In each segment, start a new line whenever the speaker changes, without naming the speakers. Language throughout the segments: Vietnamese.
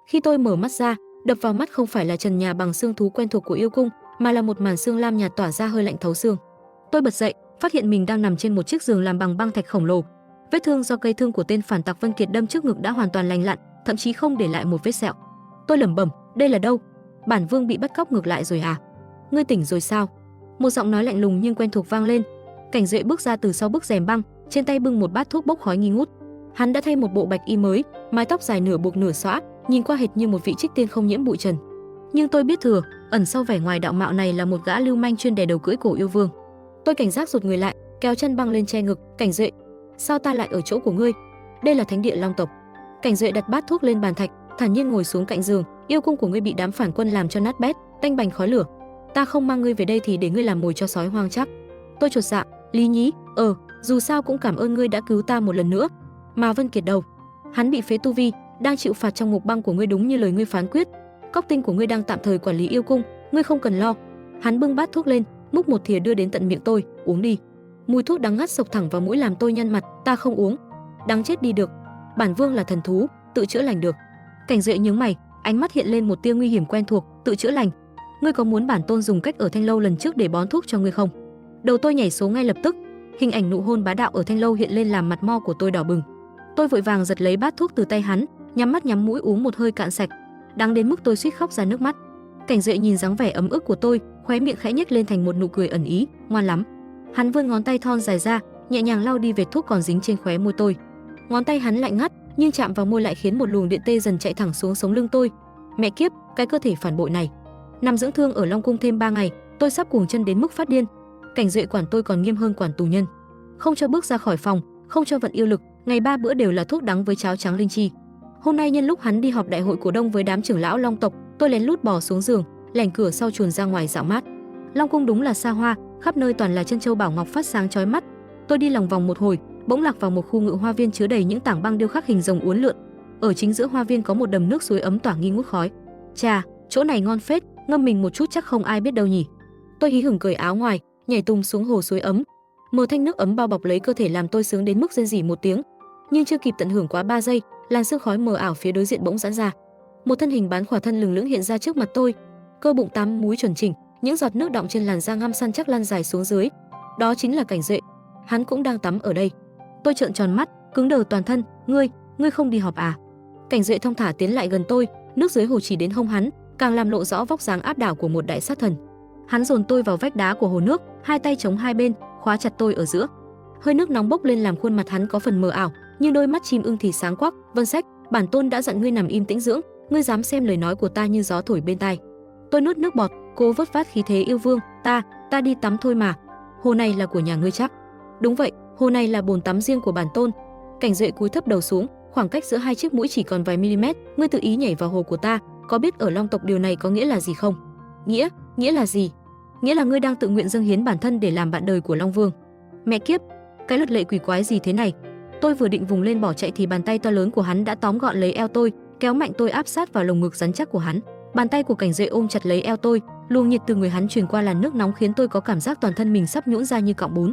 Khi tôi mở mắt ra, đập vào mắt không phải là trần nhà bằng xương thú quen thuộc của yêu cung, mà là một màn xương lam nhạt tỏa ra hơi lạnh thấu xương. Tôi bật dậy, phát hiện mình đang nằm trên một chiếc giường làm bằng băng thạch khổng lồ. Vết thương do cây thương của tên phản tặc Vân Kiệt đâm trước ngực đã hoàn toàn lành lặn, thậm chí không để lại một vết sẹo. Tôi lẩm bẩm, đây là đâu? Bản Vương bị bắt cóc ngược lại rồi à? Ngươi tỉnh rồi sao? Một giọng nói lạnh lùng nhưng quen thuộc vang lên. Cảnh Duệ bước ra từ sau bức rèm băng, trên tay bưng một bát thuốc bốc khói nghi ngút. Hắn đã thay một bộ bạch y mới, mái tóc dài nửa buộc nửa xõa, nhìn qua hệt như một vị trích tiên không nhiễm bụi trần. Nhưng tôi biết thừa, ẩn sau vẻ ngoài đạo mạo này là một gã lưu manh chuyên đè đầu cưỡi cổ yêu vương. Tôi cảnh giác rụt người lại, kéo chân băng lên che ngực. Cảnh Duệ, sao ta lại ở chỗ của ngươi? Đây là thánh địa Long tộc. Cảnh Duệ đặt bát thuốc lên bàn thạch, thản nhiên ngồi xuống cạnh giường. Yêu cung của ngươi bị đám phản quân làm cho nát bét, tanh bành khói lửa. Ta không mang ngươi về đây thì để ngươi làm mồi cho sói hoang chắc. Tôi chột dạ, Lý Nhí, dù sao cũng cảm ơn ngươi đã cứu ta một lần nữa. Mà Vân Kiệt đâu? Hắn bị phế tu vi, đang chịu phạt trong ngục băng của ngươi đúng như lời ngươi phán quyết. Cóc tinh của ngươi đang tạm thời quản lý yêu cung, ngươi không cần lo. Hắn bưng bát thuốc lên, múc một thìa đưa đến tận miệng tôi, uống đi. Mùi thuốc đắng ngắt xộc thẳng vào mũi làm tôi nhăn mặt, ta không uống. Đáng chết đi được. Bản Vương là thần thú, tự chữa lành được. Cảnh Duệ nhướng mày, ánh mắt hiện lên một tia nguy hiểm quen thuộc, tự chữa lành. Ngươi có muốn bản tôn dùng cách ở Thanh Lâu lần trước để bón thuốc cho ngươi không? Đầu tôi nhảy số ngay lập tức, hình ảnh nụ hôn bá đạo ở Thanh Lâu hiện lên làm mặt mo của tôi đỏ bừng. Tôi vội vàng giật lấy bát thuốc từ tay hắn, nhắm mắt nhắm mũi uống một hơi cạn sạch. Đáng đến mức tôi suýt khóc ra nước mắt. Cảnh Duệ nhìn dáng vẻ ấm ức của tôi, khóe miệng khẽ nhếch lên thành một nụ cười ẩn ý, ngoan lắm. Hắn vươn ngón tay thon dài ra, nhẹ nhàng lau đi vệt thuốc còn dính trên khóe môi tôi. Ngón tay hắn lạnh ngắt, nhưng chạm vào môi lại khiến một luồng điện tê dần chạy thẳng xuống sống lưng tôi. Mẹ kiếp, cái cơ thể phản bội này. Nằm dưỡng thương ở Long cung thêm 3 ngày, tôi sắp cuồng chân đến mức phát điên. Cảnh Duệ quản tôi còn nghiêm hơn quản tù nhân. Không cho bước ra khỏi phòng, không cho vận yêu lực, ngày 3 bữa đều là thuốc đắng với cháo trắng linh chi. Hôm nay nhân lúc hắn đi họp đại hội cổ đông với đám trưởng lão Long tộc, tôi lén lút bò xuống giường, lẻn cửa sau chuồn ra ngoài dạo mát. Long cung đúng là xa hoa, khắp nơi toàn là chân châu bảo ngọc phát sáng chói mắt. Tôi đi lòng vòng một hồi, bỗng lạc vào một khu ngự hoa viên chứa đầy những tảng băng điêu khắc hình rồng uốn lượn. Ở chính giữa hoa viên có một đầm nước suối ấm tỏa nghi ngút khói. Chà, chỗ này ngon phết, ngâm mình một chút chắc không ai biết đâu nhỉ. Tôi hí hửng cởi áo ngoài, nhảy tung xuống hồ suối ấm. Mờ thanh nước ấm bao bọc lấy cơ thể làm tôi sướng đến mức rên rỉ một tiếng. Nhưng chưa kịp tận hưởng quá 3 giây, làn sương khói mờ ảo phía đối diện bỗng giãn ra. Một thân hình bán khỏa thân lừng lững hiện ra trước mặt tôi, cơ bụng tám múi chuẩn chỉnh, những giọt nước đọng trên làn da ngăm săn chắc lăn dài xuống dưới. Đó chính là Cảnh Duệ. Hắn cũng đang tắm ở đây. Tôi trợn tròn mắt, cứng đờ toàn thân. Ngươi không đi họp à? Cảnh Duệ thong thả tiến lại gần tôi, nước dưới hồ chỉ đến hông hắn, càng làm lộ rõ vóc dáng áp đảo của một đại sát thần. Hắn dồn tôi vào vách đá của hồ nước, hai tay chống hai bên, khóa chặt tôi ở giữa. Hơi nước nóng bốc lên làm khuôn mặt hắn có phần mờ ảo, nhưng đôi mắt chim ưng thì sáng quắc. Vân Sách, bản tôn đã dặn ngươi nằm im tĩnh dưỡng, ngươi dám xem lời nói của ta như gió thổi bên tai. Tôi nuốt nước bọt, cố vớt vát khí thế yêu vương. Ta đi tắm thôi mà. Hồ này là của nhà ngươi chắc? Đúng vậy, hồ này là bồn tắm riêng của bản tôn. Cảnh Duệ cúi thấp đầu xuống, khoảng cách giữa hai chiếc mũi chỉ còn vài mm. Ngươi tự ý nhảy vào hồ của ta, có biết ở Long tộc điều này có nghĩa là gì không? Nghĩa là gì? Nghĩa là ngươi đang tự nguyện dâng hiến bản thân để làm bạn đời của Long Vương. Mẹ kiếp, cái luật lệ quỷ quái gì thế này? Tôi vừa định vùng lên bỏ chạy thì bàn tay to lớn của hắn đã tóm gọn lấy eo tôi, kéo mạnh tôi áp sát vào lồng ngực rắn chắc của hắn. Bàn tay của Cảnh Duệ ôm chặt lấy eo tôi, luồng nhiệt từ người hắn truyền qua làn nước nóng khiến tôi có cảm giác toàn thân mình sắp nhũn ra như cọng bún.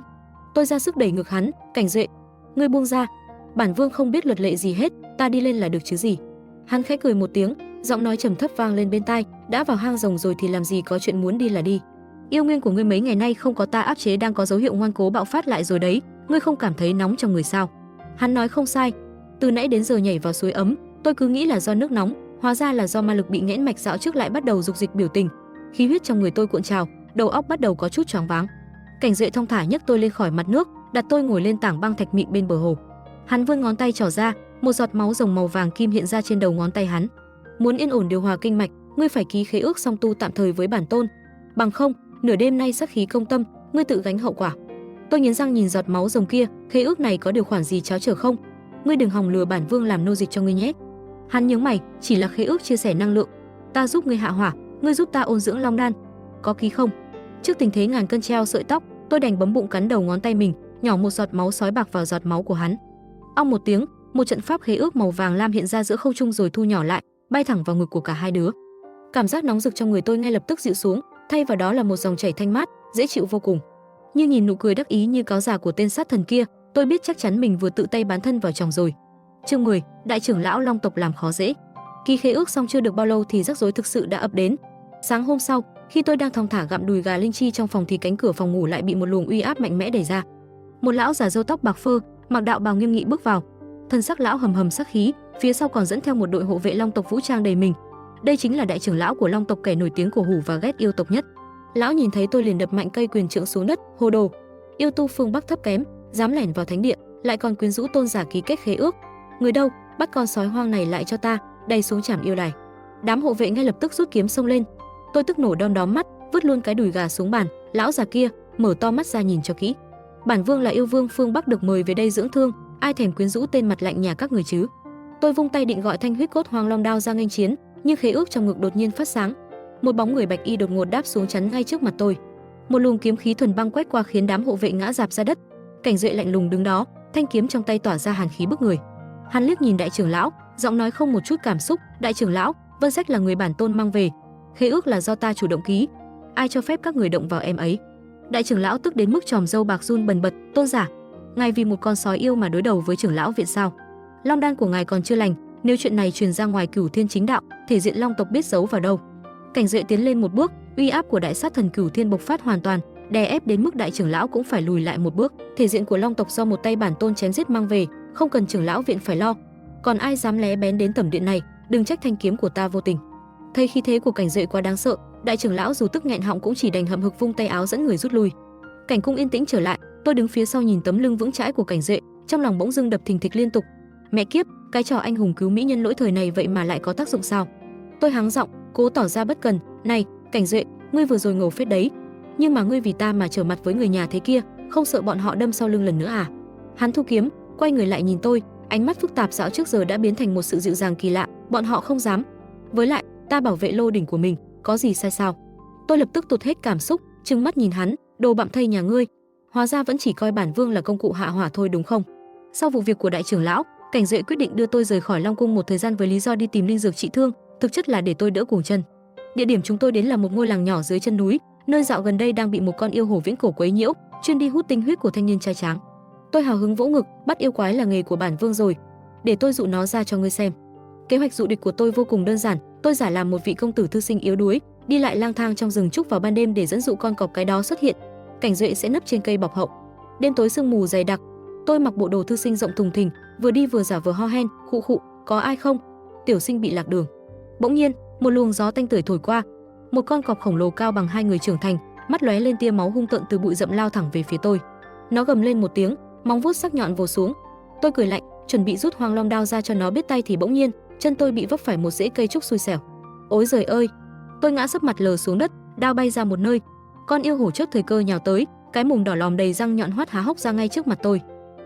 Tôi ra sức đẩy ngực hắn. Cảnh Duệ, ngươi buông ra. Bản Vương không biết luật lệ gì hết, ta đi lên là được chứ gì. Hắn khẽ cười một tiếng, giọng nói trầm thấp vang lên bên tai, đã vào hang rồng rồi thì làm gì có chuyện muốn đi là đi. Yêu nguyên của ngươi mấy ngày nay không có ta áp chế đang có dấu hiệu ngoan cố bạo phát lại rồi đấy, ngươi không cảm thấy nóng trong người sao? Hắn nói không sai, từ nãy đến giờ nhảy vào suối ấm, tôi cứ nghĩ là do nước nóng, hóa ra là do ma lực bị nghẽn mạch dạo trước lại bắt đầu dục dịch biểu tình. Khí huyết trong người tôi cuộn trào, đầu óc bắt đầu có chút choáng váng. Cảnh Duệ thong thả nhấc tôi lên khỏi mặt nước, đặt tôi ngồi lên tảng băng thạch mịn bên bờ hồ. Hắn vươn ngón tay trỏ ra, một giọt máu rồng màu vàng kim hiện ra trên đầu ngón tay hắn. Muốn yên ổn điều hòa kinh mạch, ngươi phải ký khế ước song tu tạm thời với bản tôn, bằng không, nửa đêm nay sát khí công tâm, ngươi tự gánh hậu quả. Tôi nghiến răng nhìn giọt máu rồng kia, khế ước này có điều khoản gì tráo trở không? Ngươi đừng hòng lừa bản Vương làm nô dịch cho ngươi nhé. Hắn nhướng mày, chỉ là khế ước chia sẻ năng lượng. Ta giúp ngươi hạ hỏa, ngươi giúp ta ôn dưỡng long đan, có ký không? Trước tình thế ngàn cân treo sợi tóc, tôi đành bấm bụng cắn đầu ngón tay mình, nhỏ một giọt máu sói bạc vào giọt máu của hắn. Ong một tiếng, một trận pháp khế ước màu vàng lam hiện ra giữa không trung rồi thu nhỏ lại, bay thẳng vào ngực của cả hai đứa. Cảm giác nóng rực trong người tôi ngay lập tức dịu xuống, thay vào đó là một dòng chảy thanh mát, dễ chịu vô cùng. Nhưng nhìn nụ cười đắc ý như cáo già của tên sát thần kia, tôi biết chắc chắn mình vừa tự tay bán thân vào chồng rồi. Chương 10, đại trưởng lão Long tộc làm khó dễ. Ký khế ước xong chưa được bao lâu thì rắc rối thực sự đã ập đến. Sáng hôm sau, khi tôi đang thong thả gặm đùi gà linh chi trong phòng thì cánh cửa phòng ngủ lại bị một luồng uy áp mạnh mẽ đẩy ra. Một lão già râu tóc bạc phơ, mặc đạo bào nghiêm nghị bước vào. Thân sắc lão hầm hầm sát khí, phía sau còn dẫn theo một đội hộ vệ Long tộc vũ trang đầy mình. Đây chính là đại trưởng lão của Long tộc, kẻ nổi tiếng cổ hủ và ghét yêu tộc nhất. Lão nhìn thấy tôi liền đập mạnh cây quyền trượng xuống đất, hồ đồ, yêu tu phương Bắc thấp kém, dám lẻn vào thánh địa, lại còn quyến rũ tôn giả ký kết khế ước. Người đâu, bắt con sói hoang này lại cho ta, đầy xuống trảm yêu đài. Đám hộ vệ ngay lập tức rút kiếm xông lên. Tôi tức nổ đom đóm mắt, vứt luôn cái đùi gà xuống bàn. Lão già kia mở to mắt ra nhìn cho kỹ. Bản vương là yêu vương phương Bắc được mời về đây dưỡng thương, ai thèm quyến rũ tên mặt lạnh nhà các người chứ. Tôi vung tay định gọi thanh huyết cốt hoang long đao ra nghênh chiến, nhưng khế ước trong ngực đột nhiên phát sáng. Một bóng người bạch y đột ngột đáp xuống chắn ngay trước mặt tôi. Một luồng kiếm khí thuần băng quét qua khiến đám hộ vệ ngã rạp ra đất. Cảnh Duệ lạnh lùng đứng đó, thanh kiếm trong tay tỏa ra hàn khí bức người. Hắn liếc nhìn đại trưởng lão, giọng nói không một chút cảm xúc, "Đại trưởng lão, Vân Sách là người bản tôn mang về, khế ước là do ta chủ động ký, ai cho phép các người động vào em ấy?" Đại trưởng lão tức đến mức tròm râu bạc run bần bật, "Tôn giả, ngài vì một con sói yêu mà đối đầu với trưởng lão viện sao? Long đan của ngài còn chưa lành, nếu chuyện này truyền ra ngoài Cửu Thiên chính đạo, thể diện Long tộc biết giấu vào đâu." Cảnh Duệ tiến lên một bước, uy áp của đại sát thần Cửu Thiên bộc phát hoàn toàn, đè ép đến mức đại trưởng lão cũng phải lùi lại một bước. Thể diện của Long tộc do một tay bản tôn chém giết mang về, không cần trưởng lão viện phải lo. Còn ai dám lé bén đến tẩm điện này, đừng trách thanh kiếm của ta vô tình. Thấy khí thế của Cảnh Duệ quá đáng sợ, đại trưởng lão dù tức nghẹn họng cũng chỉ đành hậm hực vung tay áo dẫn người rút lui. Cảnh cung yên tĩnh trở lại, tôi đứng phía sau nhìn tấm lưng vững chãi của Cảnh Duệ, trong lòng bỗng dưng đập thình thịch liên tục. Mẹ kiếp, cái trò anh hùng cứu mỹ nhân lỗi thời này vậy mà lại có tác dụng sao? Tôi hắng giọng, cố tỏ ra bất cần, "Này, Cảnh Duệ, ngươi vừa rồi ngầu phết đấy, nhưng mà ngươi vì ta mà trở mặt với người nhà thế kia, không sợ bọn họ đâm sau lưng lần nữa à?" Hắn thu kiếm, quay người lại nhìn tôi, ánh mắt phức tạp dạo trước giờ đã biến thành một sự dịu dàng kỳ lạ. "Bọn họ không dám. Với lại, ta bảo vệ lô đỉnh của mình, có gì sai sao?" Tôi lập tức tụt hết cảm xúc, trừng mắt nhìn hắn, "Đồ bặm thây nhà ngươi, hóa ra vẫn chỉ coi bản vương là công cụ hạ hỏa thôi đúng không?" Sau vụ việc của đại trưởng lão, Cảnh Duệ quyết định đưa tôi rời khỏi Long cung một thời gian với lý do đi tìm linh dược trị thương, thực chất là để tôi đỡ cuồng chân. Địa điểm chúng tôi đến là một ngôi làng nhỏ dưới chân núi, nơi dạo gần đây đang bị một con yêu hổ viễn cổ quấy nhiễu, chuyên đi hút tinh huyết của thanh niên trai tráng. Tôi hào hứng vỗ ngực, "Bắt yêu quái là nghề của bản vương rồi, để tôi dụ nó ra cho ngươi xem." Kế hoạch dụ địch của tôi vô cùng đơn giản, tôi giả làm một vị công tử thư sinh yếu đuối, đi lại lang thang trong rừng trúc vào ban đêm để dẫn dụ con cọp cái đó xuất hiện. Cảnh Duệ sẽ nấp trên cây bọc hậu. Đêm tối sương mù dày đặc, tôi mặc bộ đồ thư sinh rộng thùng thình, vừa đi vừa giả vờ ho hen, "Khụ khụ, có ai không? Tiểu sinh bị lạc đường." Bỗng nhiên, một luồng gió tanh tưởi thổi qua, một con cọp khổng lồ cao bằng hai người trưởng thành, mắt lóe lên tia máu hung tợn từ bụi rậm lao thẳng về phía tôi. Nó gầm lên một tiếng, móng vuốt sắc nhọn vồ xuống. Tôi cười lạnh, chuẩn bị rút hoang long đao ra cho nó biết tay thì bỗng nhiên, chân tôi bị vấp phải một rễ cây trúc xui xẻo. Ối giời ơi! Tôi ngã sấp mặt lờ xuống đất, đao bay ra một nơi. Con yêu hổ chớp thời cơ nhào tới, cái mồm đỏ lòm đầy răng nhọn hoắt há hốc ra ngay trước mặt tôi.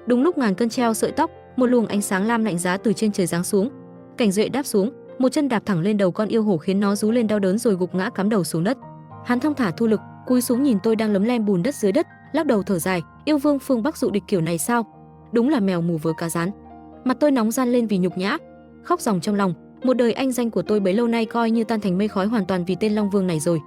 Đúng lúc ngàn cân treo sợi tóc, một luồng ánh sáng lam lạnh giá từ trên trời giáng xuống. Cảnh Duệ đáp xuống, một chân đạp thẳng lên đầu con yêu hổ khiến nó rú lên đau đớn rồi gục ngã cắm đầu xuống đất. Hắn thong thả thu lực, cúi xuống nhìn tôi đang lấm lem bùn đất dưới đất, lắc đầu thở dài, "Yêu vương phương Bắc dụ địch kiểu này sao? Đúng là mèo mù vớ cá rán." Mặt tôi nóng ran lên vì nhục nhã, khóc ròng trong lòng. Một đời anh danh của tôi bấy lâu nay coi như tan thành mây khói hoàn toàn vì tên Long Vương này rồi.